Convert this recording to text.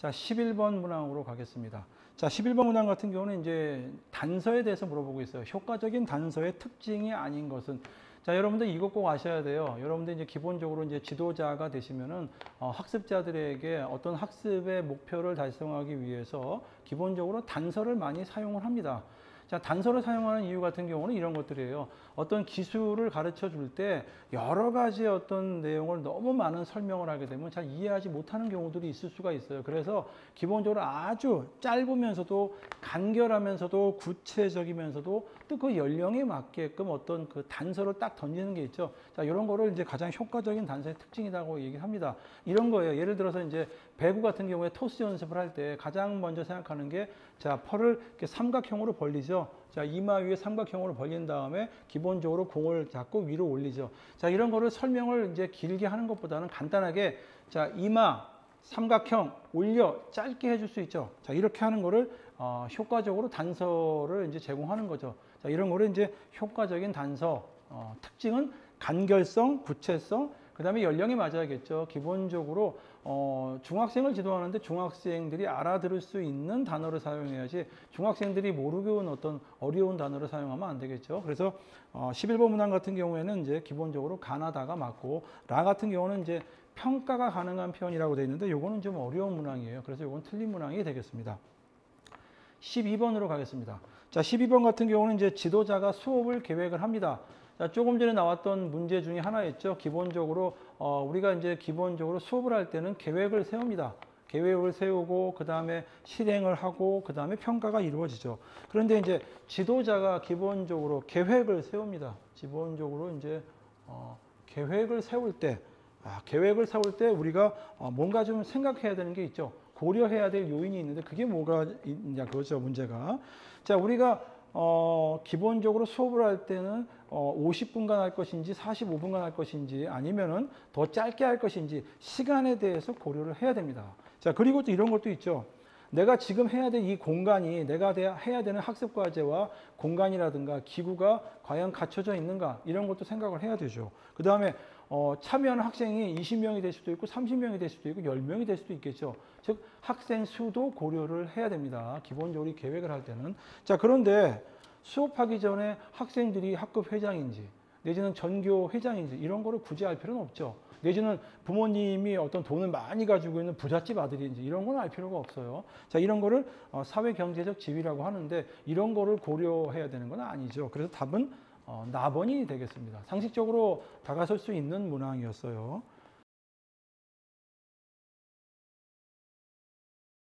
자, 11번 문항으로 가겠습니다. 자, 11번 문항 같은 경우는 이제 단서에 대해서 물어보고 있어요. 효과적인 단서의 특징이 아닌 것은. 자, 여러분들 이것 꼭 아셔야 돼요. 여러분들 이제 기본적으로 이제 지도자가 되시면은 학습자들에게 어떤 학습의 목표를 달성하기 위해서 기본적으로 단서를 많이 사용을 합니다. 자, 단서를 사용하는 이유 같은 경우는 이런 것들이에요. 어떤 기술을 가르쳐 줄 때 여러 가지 어떤 내용을 너무 많은 설명을 하게 되면 잘 이해하지 못하는 경우들이 있을 수가 있어요. 그래서 기본적으로 아주 짧으면서도 간결하면서도 구체적이면서도 또 그 연령에 맞게끔 어떤 그 단서를 딱 던지는 게 있죠. 자, 이런 거를 이제 가장 효과적인 단서의 특징이라고 얘기를 합니다. 이런 거예요. 예를 들어서 이제 배구 같은 경우에 토스 연습을 할 때 가장 먼저 생각하는 게 자, 펄을 이렇게 삼각형으로 벌리죠. 자, 이마 위에 삼각형으로 벌린 다음에 기본적으로 공을 잡고 위로 올리죠. 자, 이런 거를 설명을 이제 길게 하는 것보다는 간단하게 자, 이마 삼각형 올려 짧게 해줄 수 있죠. 자, 이렇게 하는 거를 효과적으로 단서를 이제 제공하는 거죠. 자, 이런 거를 이제 효과적인 단서 특징은 간결성, 구체성, 그 다음에 연령에 맞아야겠죠. 기본적으로 중학생을 지도하는데 중학생들이 알아들을 수 있는 단어를 사용해야지 중학생들이 모르는 어떤 어려운 단어를 사용하면 안 되겠죠. 그래서 11번 문항 같은 경우에는 이제 기본적으로 가나다가 맞고 라 같은 경우는 이제 평가가 가능한 표현이라고 되어 있는데 요거는 좀 어려운 문항이에요. 그래서 요건 틀린 문항이 되겠습니다. 12번으로 가겠습니다. 자, 12번 같은 경우는 이제 지도자가 수업을 계획을 합니다. 자, 조금 전에 나왔던 문제 중에 하나였죠. 기본적으로 우리가 이제 기본적으로 수업을 할 때는 계획을 세웁니다. 계획을 세우고 그 다음에 실행을 하고 그 다음에 평가가 이루어지죠. 그런데 이제 지도자가 기본적으로 계획을 세웁니다. 기본적으로 이제 계획을 세울 때 우리가 뭔가 좀 생각해야 되는 게 있죠. 고려해야 될 요인이 있는데 그게 뭐가 있냐 그거죠, 문제가. 자, 우리가 기본적으로 수업을 할 때는 50분간 할 것인지 45분간 할 것인지 아니면은 더 짧게 할 것인지 시간에 대해서 고려를 해야 됩니다. 자, 그리고 또 이런 것도 있죠. 내가 지금 해야 될 이 공간이 내가 해야 되는 학습 과제와 공간이라든가 기구가 과연 갖춰져 있는가 이런 것도 생각을 해야 되죠. 그 다음에 참여하는 학생이 20명이 될 수도 있고 30명이 될 수도 있고 10명이 될 수도 있겠죠. 즉 학생 수도 고려를 해야 됩니다. 기본적으로 계획을 할 때는. 자, 그런데 수업하기 전에 학생들이 학급 회장인지 내지는 전교 회장인지 이런 거를 굳이 알 필요는 없죠. 내지는 부모님이 어떤 돈을 많이 가지고 있는 부잣집 아들인지 이런 건 알 필요가 없어요. 자, 이런 거를 사회경제적 지위라고 하는데 이런 거를 고려해야 되는 건 아니죠. 그래서 답은 나번이 되겠습니다. 상식적으로 다가설 수 있는 문항이었어요.